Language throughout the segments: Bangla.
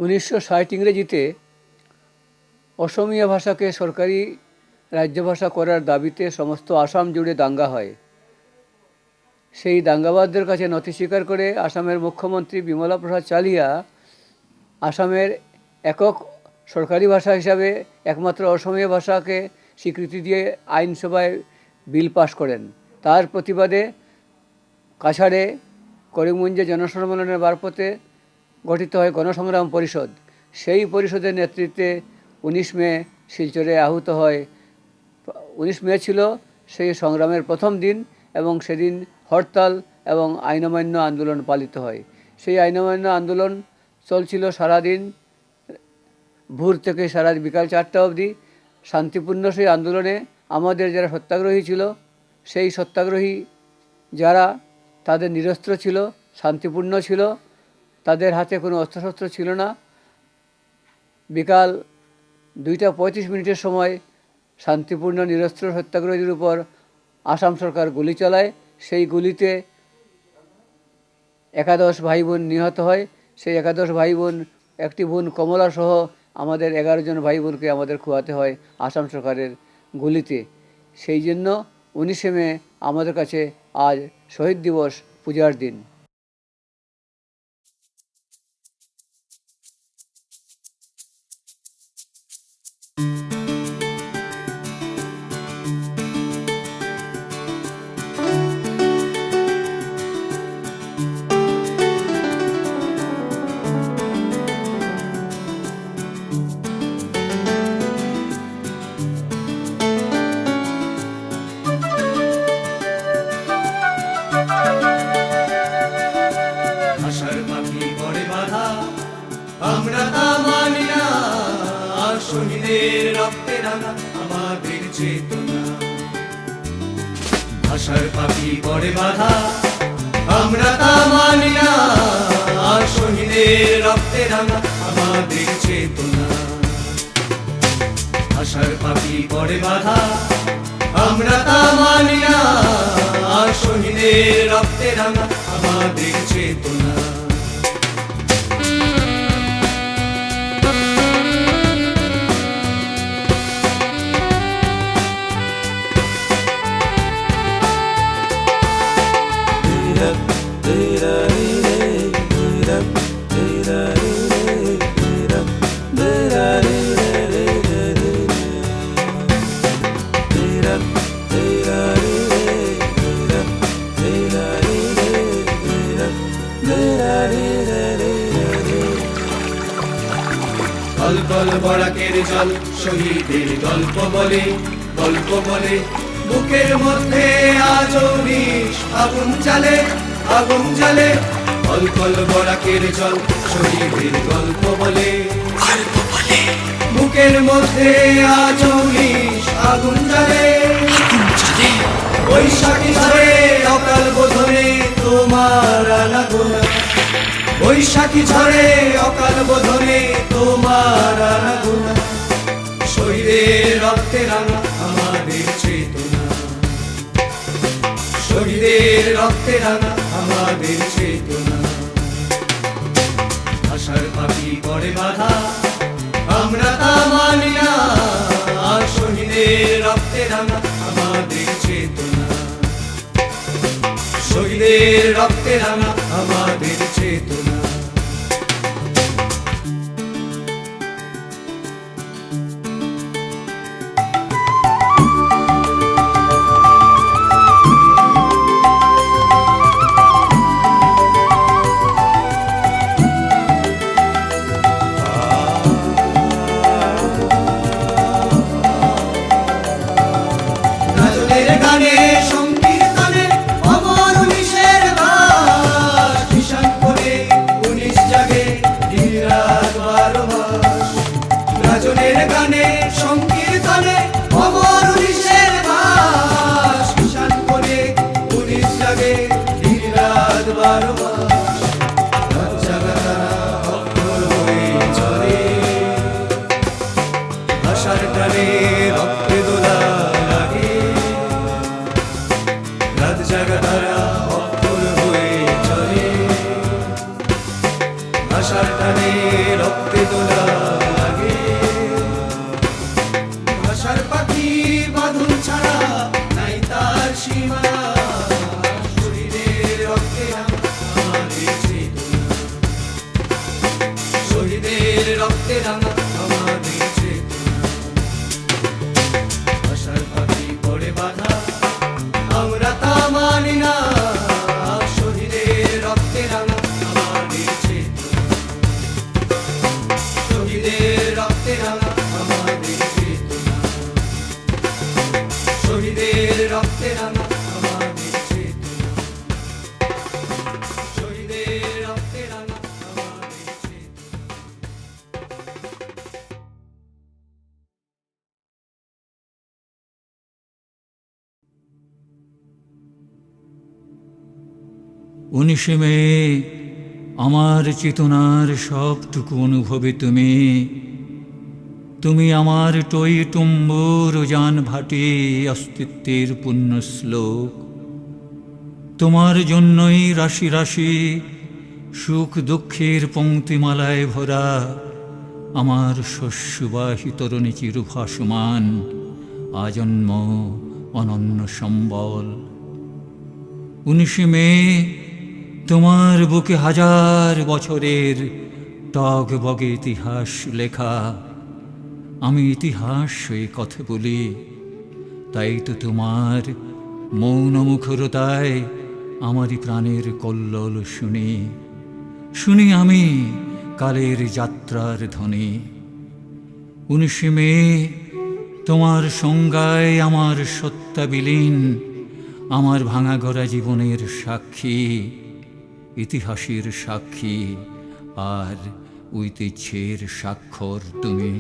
1960 ইংরেজিতে অসমীয়া ভাষাকে সরকারি রাজ্যভাষা করার দাবিতে সমস্ত আসাম জুড়ে দাঙ্গা হয়। সেই দাঙ্গাবাজদের কাছে নথি স্বীকার করে আসামের মুখ্যমন্ত্রী বিমলা প্রসাদ চালিয়া আসামের একক সরকারি ভাষা হিসাবে একমাত্র অসমীয়া ভাষাকে স্বীকৃতি দিয়ে আইনসভায় বিল পাশ করেন। তার প্রতিবাদে কাছাড়ে করিমগঞ্জে জনসম্মেলনের মারফতে গঠিত হয় গণসংগ্রাম পরিষদ। সেই পরিষদের নেতৃত্বে 19 মে শিলচরে আহত হয়। 19 মে ছিল সেই সংগ্রামের প্রথম দিন এবং সেদিন হরতাল এবং আইন অমান্য আন্দোলন পালিত হয়। সেই আইন অমান্য আন্দোলন চলছিল সারাদিন, ভোর থেকে সারা বিকাল 4টা অবধি। শান্তিপূর্ণ সেই আন্দোলনে আমাদের যারা সত্যাগ্রহী ছিল, সেই সত্যাগ্রহী যারা তাদের নিরস্ত্র ছিল, শান্তিপূর্ণ ছিল, তাদের হাতে কোনো অস্ত্রশস্ত্র ছিল না। বিকাল 2:35 সময় শান্তিপূর্ণ নিরস্ত্র সত্যাগ্রহীদের উপর আসাম সরকার গুলি চালায়। সেই গুলিতে 11 ভাই বোন নিহত হয়। সেই 11 ভাই বোন, একটি বোন কমলা সহ আমাদের 11 জন ভাই বোনকে আমাদের খোয়াতে হয় আসাম সরকারের গুলিতে। সেই জন্য 19 মে আমাদের কাছে আজ শহীদ দিবস, পূজার দিন। আমরা তা মানি না, শহীদের রক্তে রাঙা আমাদের চেতনা। ভাষার পাখি পড়ে বাধা, আমরা তা মানি না, শহীদের রক্তে রাঙা আমাদের চেতনা। ভাষার পাখি পড়ে বাধা, আমরা তা মানি না, শহীদের রক্তে রাঙা আমাদের চেতনা। কল বরাকের জল শহীদের গল্প বলে, গল্প বলে বুকের মধ্যে আজও নিশ আগুন জ্বালে, আগুন জ্বালে। কল কল বরাকের জল শহীদের গল্প বলে, গল্প বলে বুকের মধ্যে আজও নিশ আগুন জ্বালে, আগুন জ্বালে। বৈশাখী ঝড়ে অকাল বোধনে তোমার আনাগোনা, বৈশাখী ঝড়ে অকাল বোধনে তোমার আনাগোনা। শহীদের রক্তে রাঙা আমাদের চেতনা, শহীদের রক্তে রাঙা আমাদের চেতনা। ভাষার পাখি পড়ে বাধা, আমরা তা মানি না, শহীদের রক্তে রাঙা আমাদের চেতনা। শহীদের রক্তে রাঙা আমাদের চেতনা। গানে সংকীর্তনে অমর 19-এর দাস, কিষান করে 19 জাগে দিন-রাত 12 মাস। রাজনের গানে সংকীর্তনে অমর 19-এর দাস, কিষান করে 19 জাগে দিন-রাত 12 মাস। রাত জাগা তারা অক্ষর হয়ে চলে, ভাষার টানে রক্তে দোলা লাগে। রাত জাগা তারা অক্ষর হয়ে চলে, ভাষার টানে রক্তে আশার পাখি বাঁধন ছাড়া নাই তার সীমা। শহীদের রক্তে রাঙা আমাদের চেতনা, শহীদের রক্তে রাঙা আমাদের চেতনা। আশার পাখি পড়ে বাঁধা আমরা তা মানি না, শহীদের রক্তে রাঙা আমাদের চেতনা, শহীদের রক্তে রাঙা আমাদের চেতনা, শহীদের রক্তে রাঙা আমাদের চেতনা, শহীদের রক্তে রাঙা আমাদের চেতনা। উনিশে মে আমার চেতনার সবটুকু অনুভবে তুমি, তুমি আমার টই টুম্বর জান ভাটে অস্তিত্বের পুণ্য শ্লোক। তোমার জন্যই রাশি রাশি সুখ দুঃখের পংক্তিমালায় ভরা আমার শস্যবাহী তরুণী চিরভাসমান আজন্ম অনন্য সম্বল। 19 মে তোমার বুকে হাজার বছরের টগ বগে ইতিহাস লেখা। আমি ইতিহাস হয়ে কথা বলি, তাই তো তোমার মৌন মুখরতায় আমারই প্রাণের কল্লোল শুনি, শুনি আমি কালের যাত্রার ধ্বনি। 19 মে তোমার সংজ্ঞায় আমার সত্তা বিলীন, আমার ভাঙা গড়া জীবনের সাক্ষী, ইতিহাসের সাক্ষী আর ঐতিহ্যের স্বাক্ষর তুমি।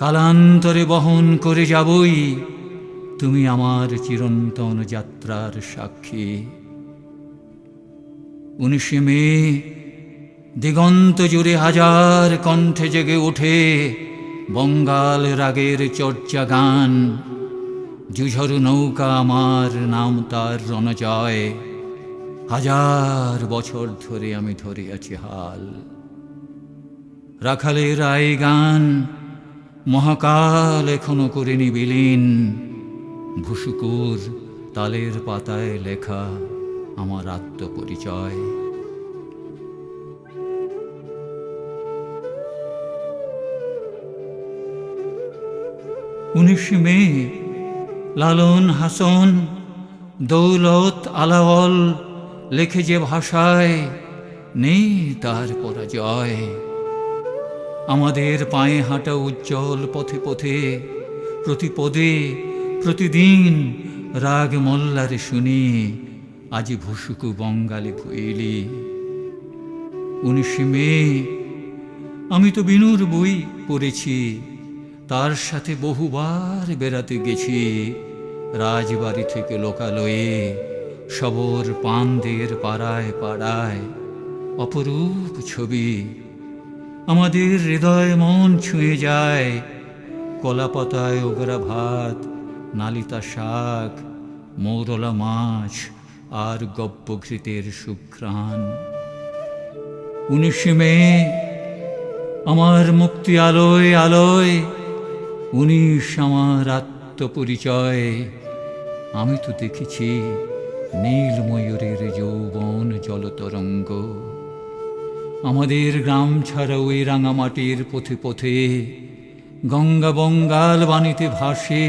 কালান্তরে বহন করে যাবই তুমি আমার চিরন্তন যাত্রার সাক্ষী। 19 মে দিগন্ত জুড়ে হাজার কণ্ঠে জেগে ওঠে বঙ্গাল রাগের চর্চা গান। জুঝারু নৌকা আমার নাম তার রণজয়, হাজার বছর ধরে আমি ধরে আছি হাল। রাখালের রায় গান মহাকাল এখনো করেনি বিলীন, ভুসুকুর তালের পাতায় লেখা আমার আত্মপরিচয়। উনিশে মে লালন হাসন দৌলত আলাওল লেখে যে ভাষায় নেই তার পরাজয়। আমাদের পায়ে হাঁটা উজ্জ্বল পথে পথে, প্রতি পদে প্রতিদিন রাগ মল্লারে শুনি, আজি ভুসুকু বঙ্গালী ভুইলি। 19 মে আমি তো বিনুর বই পড়েছি, তার সাথে বহুবার বেড়াতে গেছি। রাজবাড়ি থেকে লোকালয়ে, সবর পানদের পাড়ায় পাড়ায়, অপরূপ ছবি আমাদের হৃদয় মন ছুঁয়ে যায়। কলাপাতায় ওগরা ভাত, নালিতা শাক, মৌরলা মাছ আর গব্যঘৃতের সুঘ্রাণ। 19 মে আমার মুক্তি আলোয় আলোয়, 19 আমার আত্মপরিচয়। আমি তো দেখেছি নীল ময়ূরের যৌবন জলতরঙ্গ। আমাদের গ্রাম ছাড়া ওই রাঙামাটির পথে পথে গঙ্গা বঙ্গাল বাণীতে ভাসে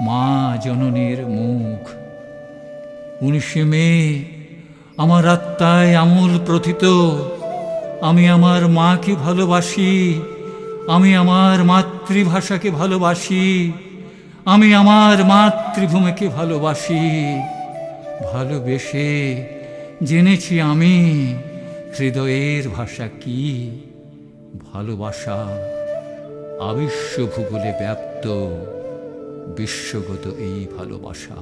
মা জননীর মুখ। 19 মে আমার আত্মায় আমূল প্রথিত, আমি আমার মাকে ভালোবাসি, আমি আমার মাতৃভাষাকে ভালোবাসি, আমি আমার মাতৃভূমিকে ভালোবাসি। ভালোবেসে জেনেছি আমি হৃদয়ের ভাষা কি। ভালোবাসা আবিশ্ব ভূগোলে ব্যাপ্ত, বিশ্বগত এই ভালোবাসা।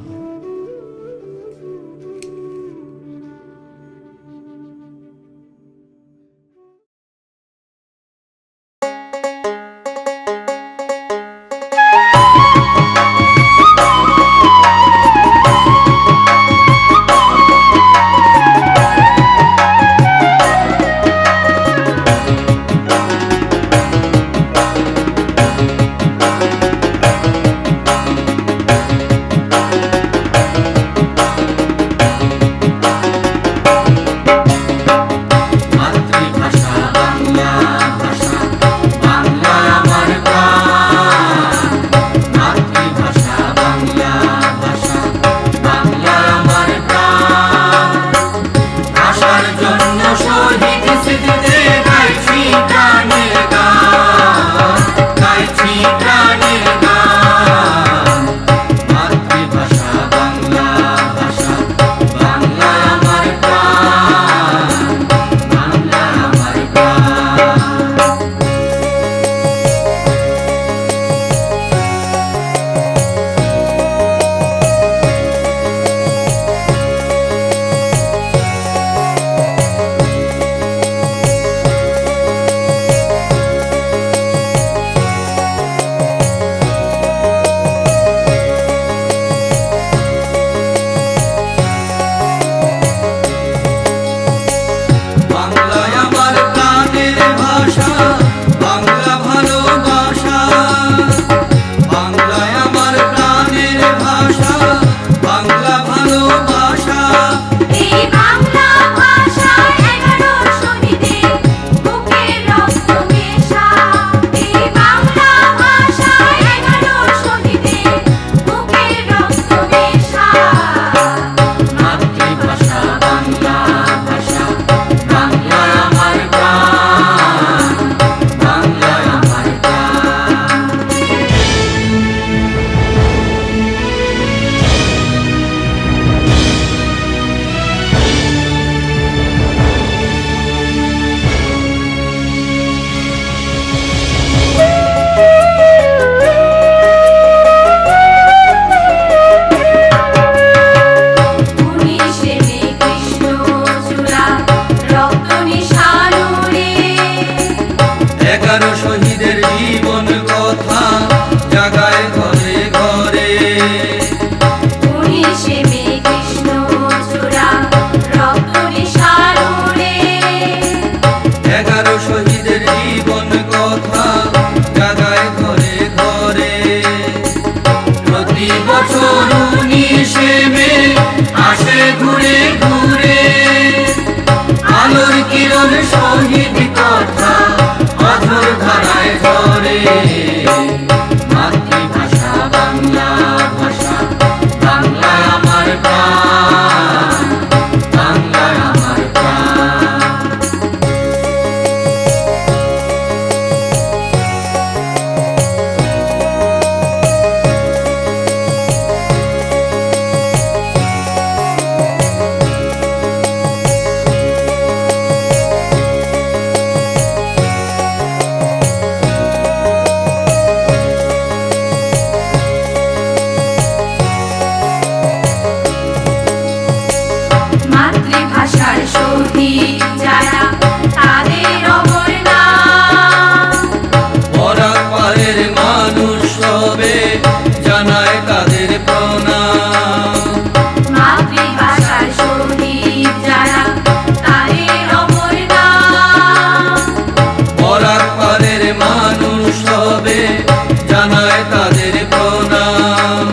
জানায় তাদের প্রণাম।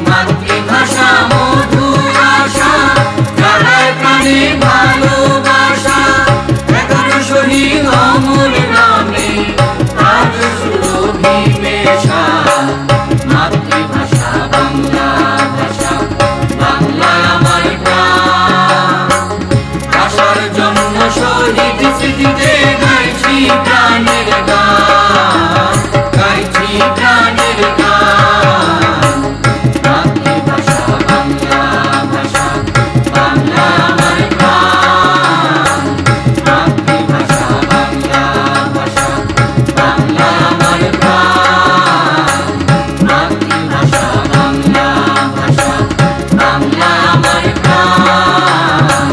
মাতৃভাষা মধুর আশা, জানায় প্রাণে ভালোবাসা, 11 শহীদ অমর নামে আজ সুরভি মেশা। মাতৃভাষা বাংলা ভাষা, বাংলা আমার প্রাণ। ভাষার জন্য শহীদ স্মৃতিতে গাইছি প্রাণের গান, গাইছি প্রাণের গান। মাতৃভাষা বাংলা ভাষা, বাংলা আমার প্রাণ। মাতৃভাষা বাংলা ভাষা, বাংলা আমার প্রাণ। মাতৃভাষা বাংলা ভাষা, বাংলা আমার প্রাণ।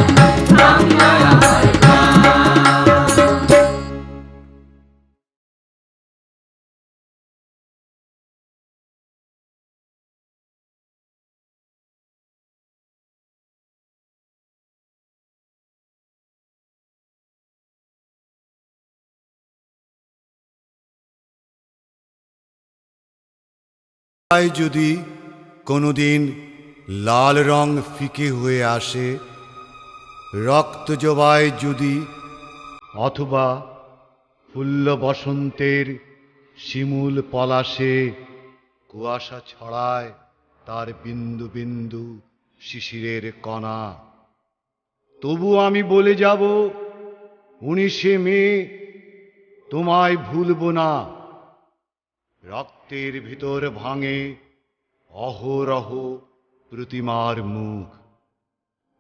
বাংলা আমার প্রাণ। যদি কোনোদিন লাল রং ফিকে হয়ে আসে, রক্ত জবায় যদি, অথবা ফুল্ল বসন্তের শিমুল পলাশে কুয়াশা ছড়ায় তার বিন্দু বিন্দু শিশিরের কণা, তবু আমি বলে যাব 19শে মে তোমায় ভুলব না। রক্তের ভিতর ভাঙে অহরহ প্রতিমার মুখ।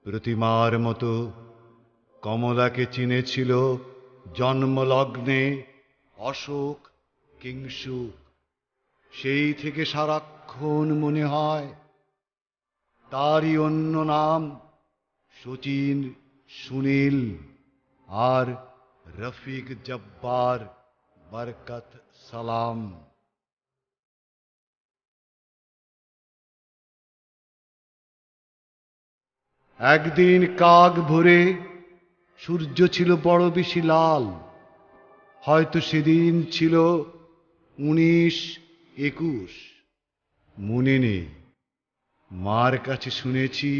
প্রতিমার মতো কমলাকে চিনেছিল জন্মলগ্নে অশোক কিংসুক। সেই থেকে সারাক্ষণ মনে হয় তারই অন্য নাম শচীন, সুনীল আর রফিক জব্বার, বরকত, সালাম। একদিন কাক ভোরে সূর্য ছিল বড় বেশি লাল, হয়তো সেদিন ছিল 19-21, মনে নেই। মার কাছে শুনেছি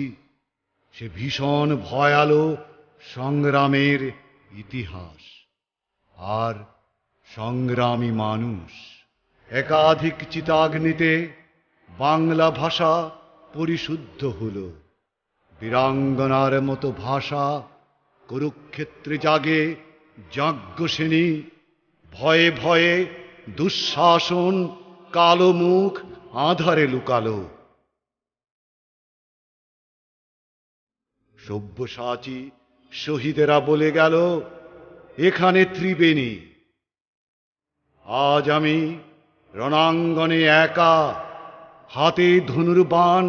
সে ভীষণ ভয়ালো সংগ্রামের ইতিহাস, আর সংগ্রামী মানুষ। একাধিক চিতাগ্নিতে বাংলা ভাষা পরিশুদ্ধ হলো। বীরাঙ্গনার মতো ভাষা কুরুক্ষেত্রে জাগে যাজ্ঞসেনী। ভয়ে ভয়ে দুঃশাসন কালো মুখ আঁধারে লুকালো। সব্যসাচী শহীদেরা বলে গেল এখানে ত্রিবেণী। আজ আমি রণাঙ্গনে একা, হাতে ধনুর্বাণ।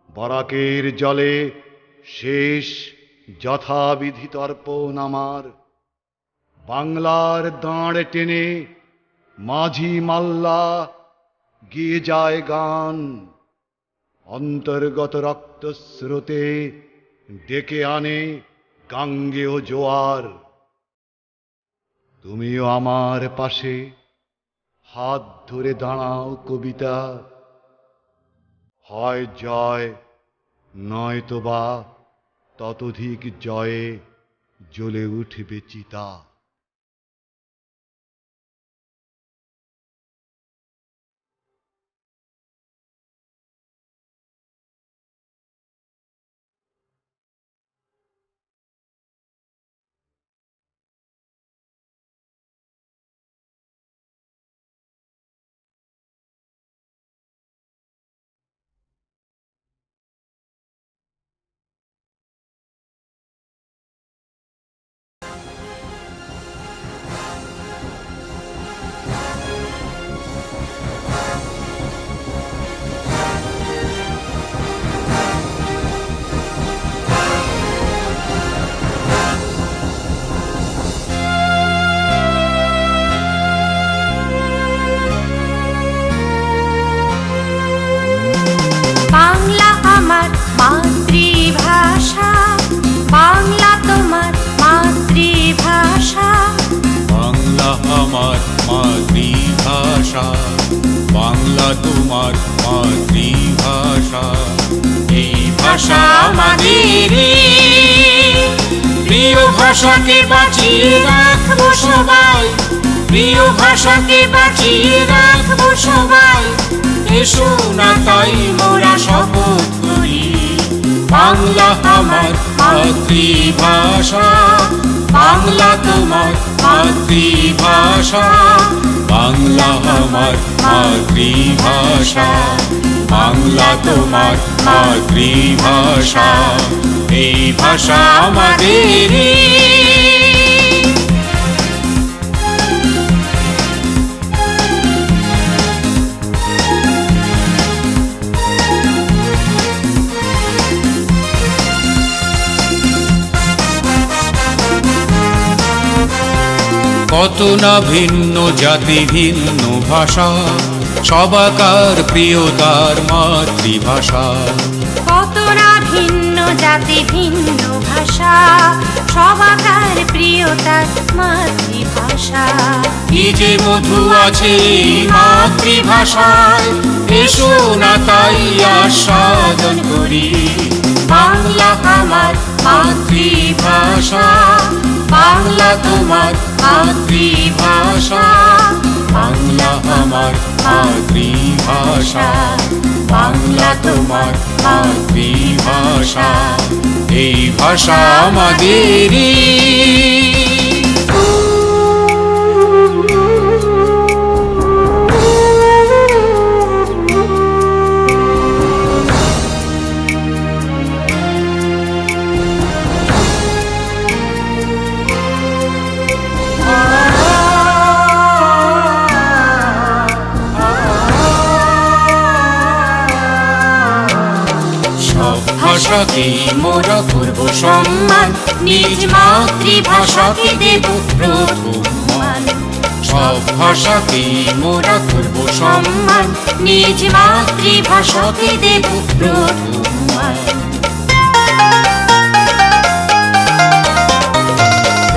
বরাকের জলে শেষ যথাবিধি তর্পণ আমার। বাংলার দাঁড় টেনে মাঝি মাল্লা গিয়ে যায় গান। অন্তর্গত রক্তস্রোতে ডেকে আনে গাঙ্গেয় জোয়ার। তুমিও আমার পাশে হাত ধরে দাঁড়াও কবিতা। হয় জয়, নয়তোবা ততোধিক জয়ে জ্বলে উঠবে চিতা। মাতৃভাষা, বাংলা তোমার মাতৃভাষা। বাংলা আমার মাতৃভাষা, তোমার মাতৃভাষা। এই ভাষা আমাদেরই, প্রিয় ভাষাকে বাঁচিয়ে রাখবো সবাই, প্রিয় ভাষাকে বাঁচিয়ে রাখবো সবাই। এসো না তাই মোরা শপথ করি, বাংলা আমার মাতৃভাষা, বাংলা তোমার মাতৃভাষা, বাংলা আমার মাতৃভাষা, বাংলা তোমার মাতৃভাষা। এই ভাষা আমাদেরই। কত না ভিন্ন জাতি ভিন্ন ভাষা, সবাকার প্রিয় তার মাতৃভাষা। কত না ভিন্ন জাতি ভিন্ন ভাষা, সবাকার প্রিয় তার মাতৃভাষা। কি যে মধু আছে এই মাতৃভাষায়, এসো না তাই আস্বাদন করি। বাংলা আমার মাতৃভাষা, বাংলা তোমার মাতৃভাষা, বাংলা আমার মাতৃভাষা, বাংলা তোমার মাতৃভাষা। এই ভাষা আমাদেরই। ভাষাকে মোরা করব সম্মান, নিজ মাতৃভাষাকে দেব প্রথম মান। সব ভাষাকে মোরা করব সম্মান, নিজ মাতৃভাষাকে দেব প্রথম মান।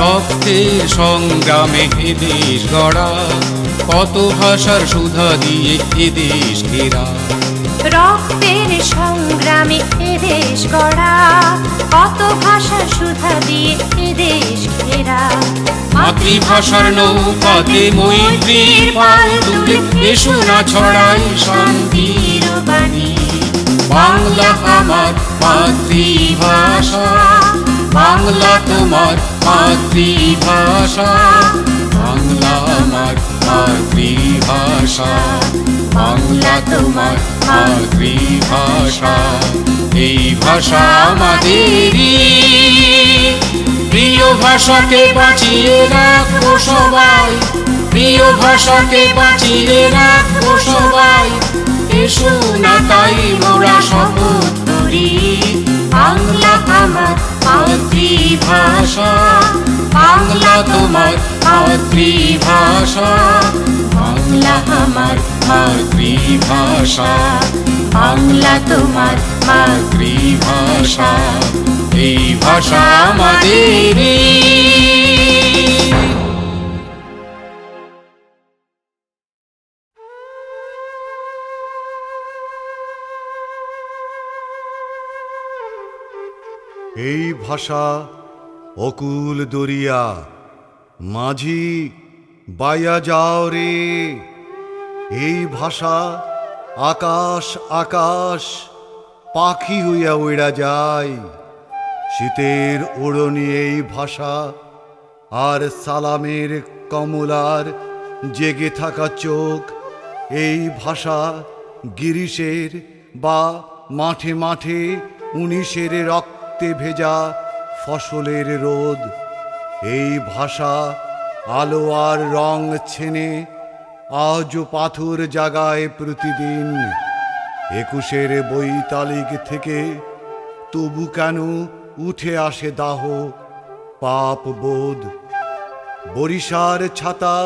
রক্তের সংগ্রামে এ দেশ গড়া, কত ভাষার সুধা দিয়ে এ দেশ ঘেরা। রক্তের সংগ্রামে এ দেশ গড়া, কত ভাষা সুধা দিয়ে এ দেশ ঘেরা। মাতৃভাষার নৌকাতে মৈত্রীর পাল তুলে, এসো না ছড়াই শান্তির বাণী। বাংলা আমার মাতৃভাষা, বাংলা তোমার মাতৃভাষা, বাংলা আমার মাতৃভাষা, বাংলা তোমার মাতৃভাষা। এই ভাষা আমাদেরই, প্রিয় ভাষাকে বাঁচিয়ে রাখবো সবাই, প্রিয় ভাষাকে বাঁচিয়ে রাখবো সবাই। এসো না তাই মোরা শপথ করি, বাংলা আমার মাতৃভাষা, বাংলা তোমার মাতৃভাষা, বাংলা আমার মাতৃভাষা, বাংলা তোমার মাতৃভাষা। এই ভাষা আমাদেরই। এই ভাষা অকুল দরিয়া, মাঝি বাইয়া যাও রে। এই ভাষা আকাশ আকাশ, পাখি হইয়া উড়া যায়। শীতের ওড়নি এই ভাষা, আর সালামের কমলার জেগে থাকা চোখ। এই ভাষা গিরিশের বা মাঠে মাঠে 19-এর রক্তে ভেজা ফসলের রোদ। এই ভাষা আলো আর রং ছেনে আজও পাথর জাগায় প্রতিদিন। 21-এর বৈতালিক থেকে তবু কেন উঠে আসে দাহ পাপ বোধ। বরিশার ছাতা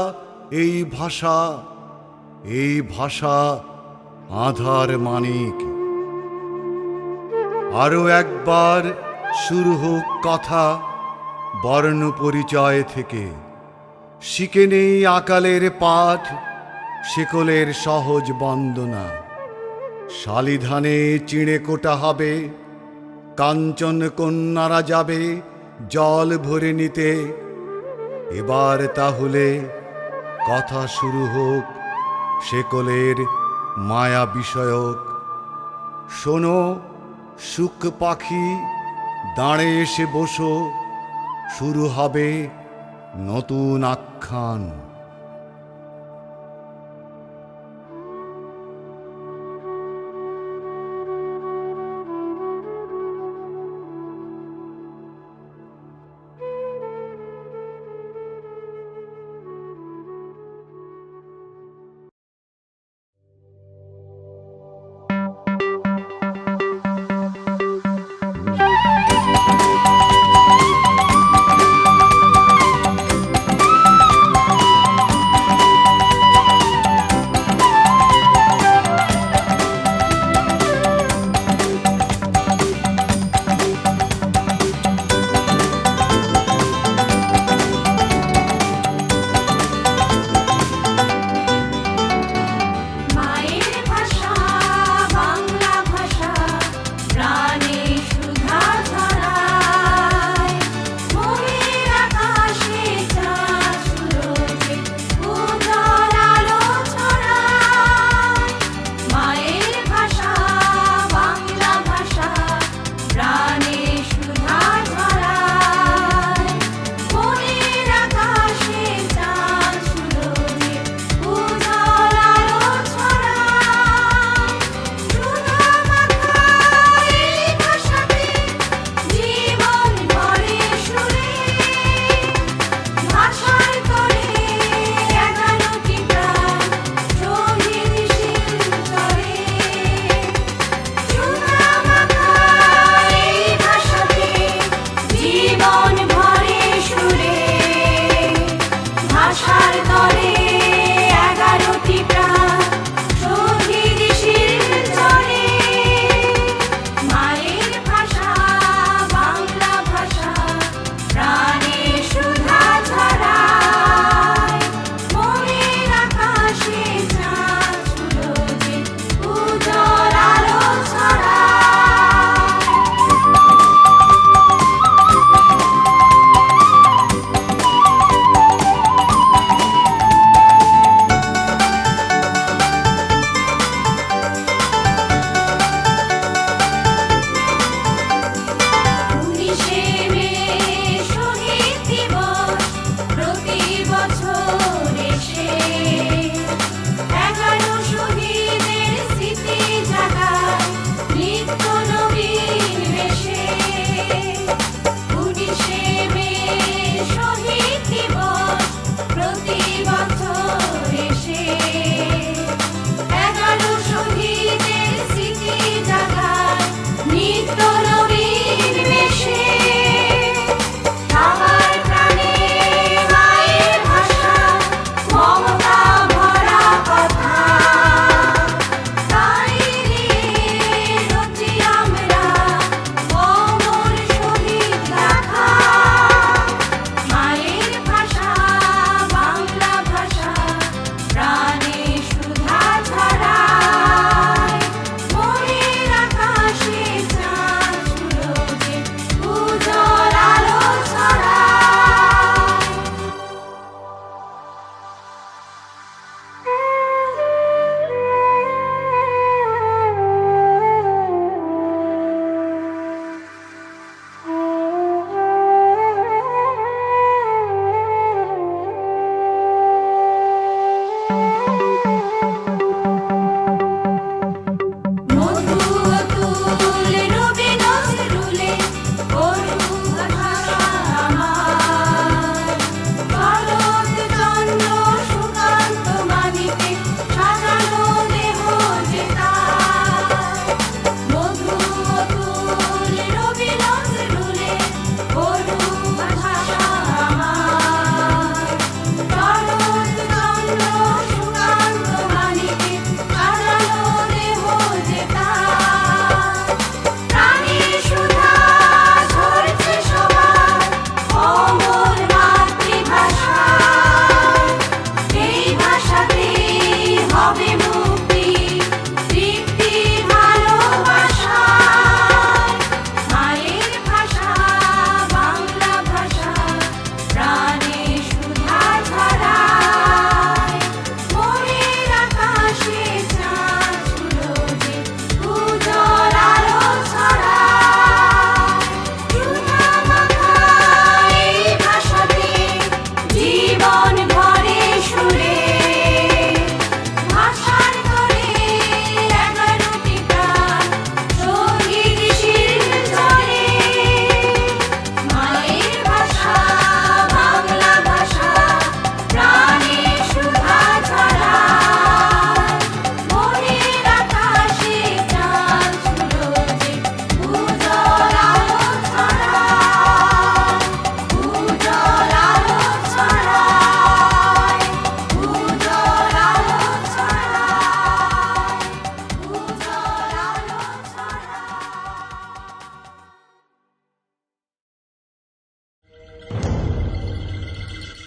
এই ভাষা, এই ভাষা আধার মানিক। আরো একবার শুরু হোক কথা বর্ণ পরিচয় থেকে। শিখে নেই আকালের পাঠ, শেকলের সহজ বন্দনা। শালিধানে চিঁড়ে কোটা হবে, কাঞ্চন কন্যারা যাবে জল ভরে নিতে। এবার তাহলে কথা শুরু হোক শেকলের মায়া বিষয়ক। শোনো সুখ পাখি, দাঁড়ে এসে বসো, শুরু হবে নতুন আখ্যান।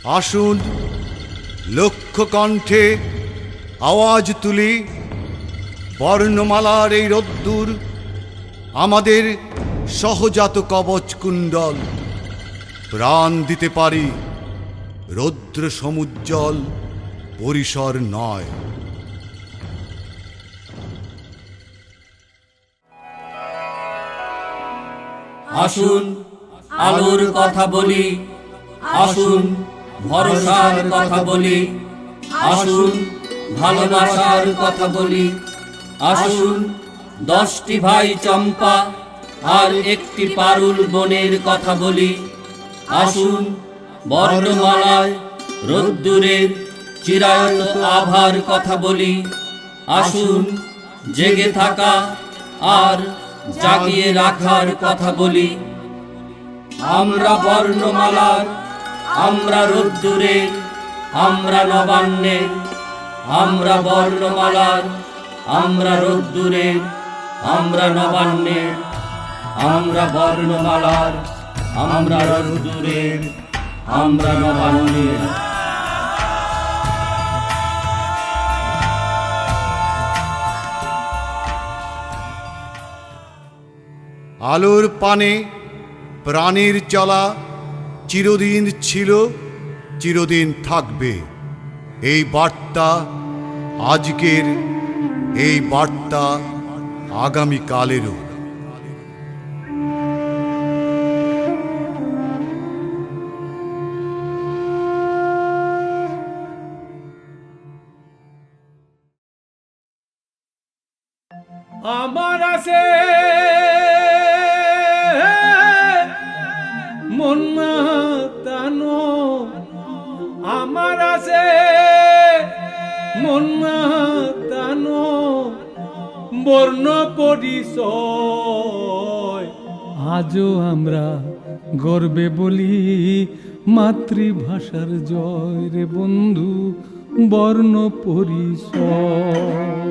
আসুন লক্ষ কণ্ঠে আওয়াজ তুলি, বর্ণমালার এই রোদ্দুর আমাদের সহজাত কবচ কুণ্ডল। প্রাণ দিতে পারি, রৌদ্র সমুজ্জ্বল পরিসর নয়। আসুন আলোর কথা বলি, আসুন ভরসার কথা বলি, আসুন ভালোবাসার কথা বলি, আসুন 10টি ভাই চম্পা আর একটি পারুল বনের কথা বলি, আসুন বর্ণমালায় রোদ্দুরের চিরায়ত আভার কথা বলি, আসুন জেগে থাকা আর জাগিয়ে রাখার কথা বলি। আমরা বর্ণমালার, আমরা রোদ্দুরের, আমরা নবান্নের, আমরা বর্ণমালার, আমরা রোদ্দুরের, আমরা নবান্নের, আমরা বর্ণমালার, আমরা রোদ্দুরের, আমরা নবান্নের। আলোর পানে প্রাণীর চলা চিরদিন ছিল, চিরদিন থাকবে। এই বার্তা আজকের, এই বার্তা আগামীকালেরও। আমার আছে মন মাতানো, আমার আছে মন মাতানো বর্ণ পরিচয়। আজও আমরা গর্বে বলি মাতৃভাষার জয় রে বন্ধু, বর্ণ পরিচয়।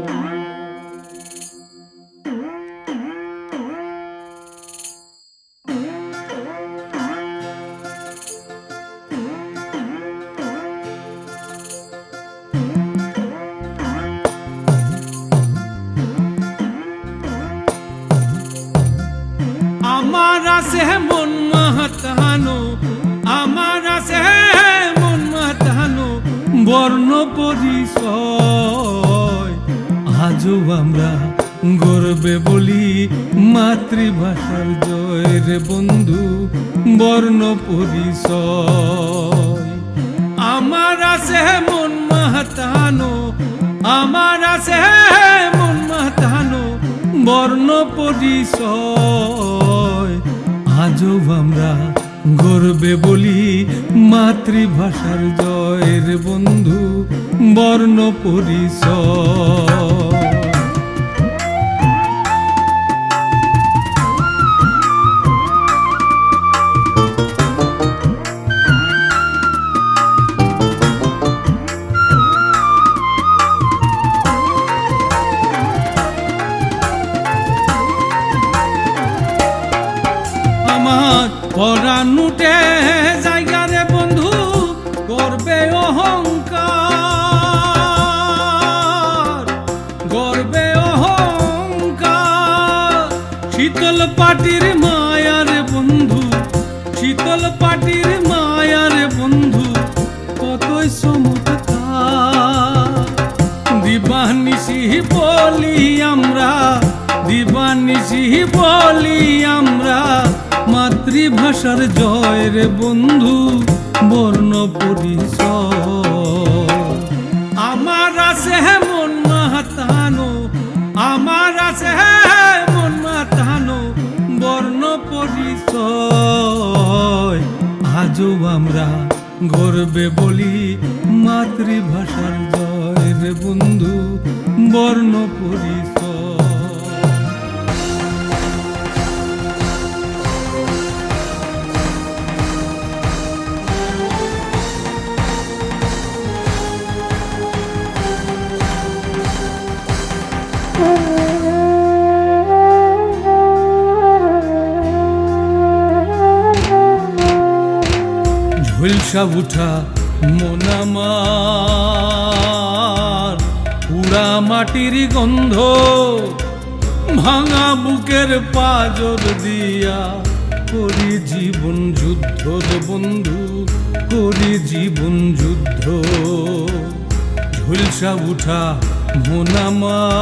আমার আছে মন মাতানো, আমার আছে মন মাতানো বর্ণ পরিচয়। আজও আমরা গর্বে বলি মাতৃভাষার জয় রে বন্ধু, বর্ণ পরিচয়। আমার আছে মন মাতানো, আমার আছে মন মাতানো বর্ণ পরিচয়। আজও আমরা গর্বে বলি মাতৃভাষার জয় রে বন্ধু, বর্ণ পরিচয়। পরানুটে জায়গা রে বন্ধু গর্বে অহংকার, গর্বে অহংকার। শীতল পাটির মায়ার বন্ধু, শীতল পাটির মায়ার বন্ধু কতই চমৎকার। দিবানিশি বলি আমরা, দিবানিশি বলি আমরা মাতৃভাষার জয় রে বন্ধু, বর্ণ পরিচয়। আমার আছে মন মাতানো, আমার আছে মন মাতানো বর্ণ পরিচয়। আজও আমরা গর্বে বলি মাতৃভাষার জয় রে বন্ধু, বর্ণ পরিচয়। ঝলসা উঠা মন আমার পুরা মাটির গন্ধ, ভাঙা বুকের পাজর দিয়া করি জীবন যুদ্ধ রে বন্ধু, করি জীবন যুদ্ধ। ঝুলসা উঠা মন আমার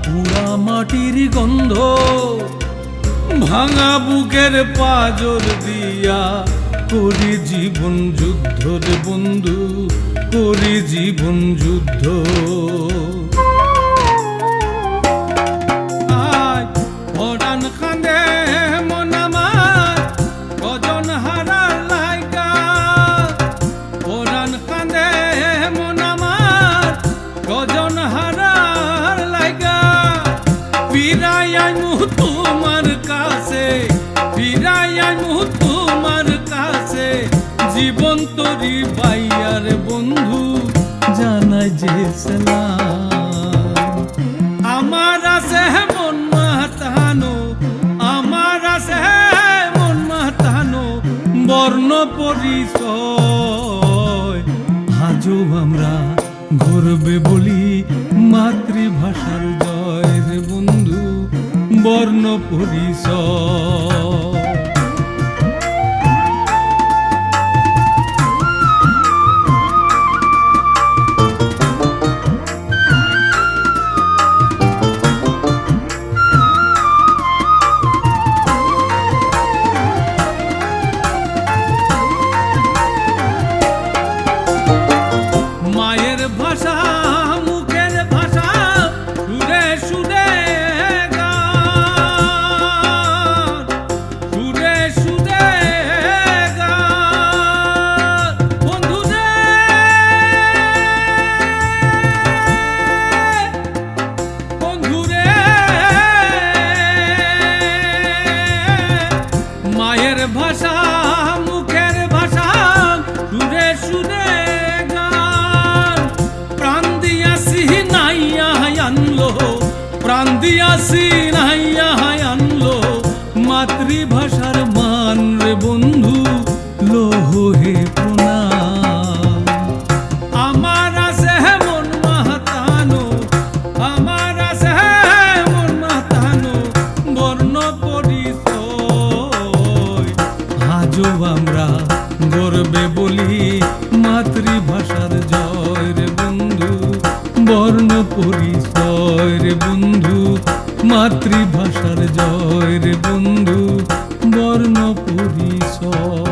পুরা মাটির গন্ধ, ভাঙা বুকের পাজর দিয়া করি জীবন যুদ্ধ রে বন্ধু, করি জীবন যুদ্ধ। আজ পরাণ কাঁদে মন আমার গজন হারার লাইগা, পরাণ কাঁদে মন আমার গজন হারার লাইগা। ফিরাই আইমু তোমার কাছে, ফিরাই আইমু তোমার কাছে, জীবন তরি বাইয়ার বন্ধু জানাই যে সালাম। আমার আছে মন মাতানো, আমার আছে মন মাতানো বর্ণ পরিচয়। আজও আমরা গর্বে বলি মাতৃভাষার জয় রে বন্ধু, বর্ণ পরিচয়। মায়ের ভাষা মুখের ভাষা সুরে সুরে গান, সুরে সুরে গান। বন্ধুরে বন্ধুরে মায়ের ভাষা মুখের ভাষা সুরে সুরে গান। প্রাণ দিয়াছি নাইয়া আনলো, প্রাণ দিয়াছি নাইয়া আনলো মাতৃভাষার মান রে বন্ধু, লোহ হে প্রণাম। আমার আছে মন মাতানো, আমার আছে মন মাতানো বর্ণ পরিচয়। আজও আমরা গর্বে বলি মাতৃভাষার জয় রে বন্ধু, বর্ণ পরিচয় রে বন্ধু, মাতৃভাষার জয় রে বন্ধু, বর্ণ পরিচয়।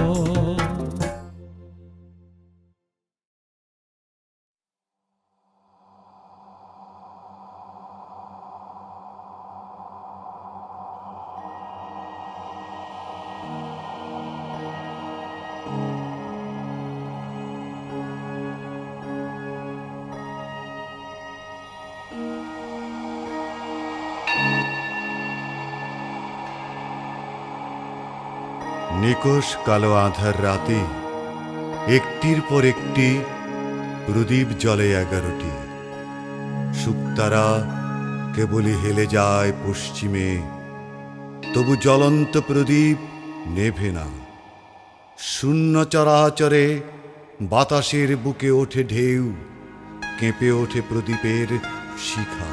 নিকষ কালো আঁধার রাতে একটির পর একটি প্রদীপ জ্বলে 11টি। শুকতারা কেবলই হেলে যায় পশ্চিমে, তবু জ্বলন্ত প্রদীপ নেভে না। শূন্য চরাচরে বাতাসের বুকে ওঠে ঢেউ, কেঁপে ওঠে প্রদীপের শিখা,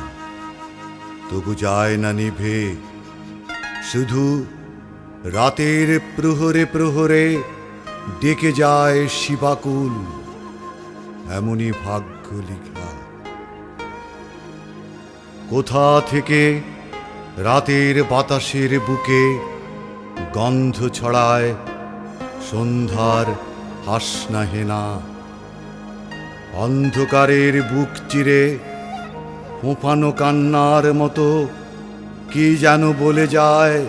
তবু যায় না নিভে। শুধু রাতের প্রহরে প্রহরে ডেকে যায় শিবাকুল, এমনই ভাগ্য লিখা। কোথা থেকে রাতের বাতাসের বুকে গন্ধ ছড়ায় সন্ধ্যার হাসনা হেনা। অন্ধকারের বুক চিরে ফোঁপানো কান্নার মতো কি যেন বলে যায়,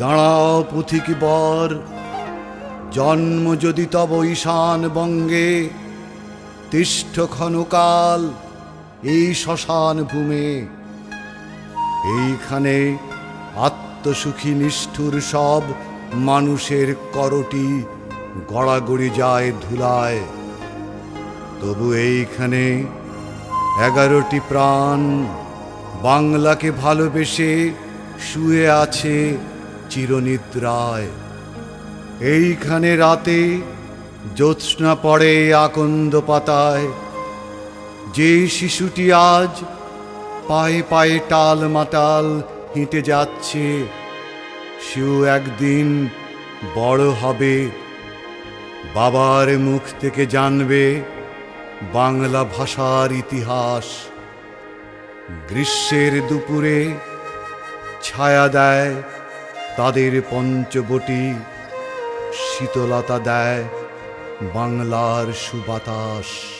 দাঁড়াও পথিক বর, জন্ম যদি তব ঈশান বঙ্গে, তিষ্ঠ ক্ষণকাল এই শ্মশান ভূমে। এইখানে আত্মসুখী নিষ্ঠুর সব মানুষের করটি গড়াগড়ি যায় ধুলায়, তবু এইখানে 11টি প্রাণ বাংলাকে ভালোবেসে শুয়ে আছে চিরনিদ্রায়। এইখানে রাতে জ্যোৎস্না পড়ে আকন্দ পাতায়, যে শিশুটি আজ পায়ে পায়ে টাল মাটাল হেঁটে যাচ্ছে, সেও একদিন বড় হবে, বাবার মুখ থেকে জানবে বাংলা ভাষার ইতিহাস। গ্রীষ্মের দুপুরে ছায়া দেয় তাদের পঞ্চবটি, শীতলতা দেয় বাংলার সুবাতাস।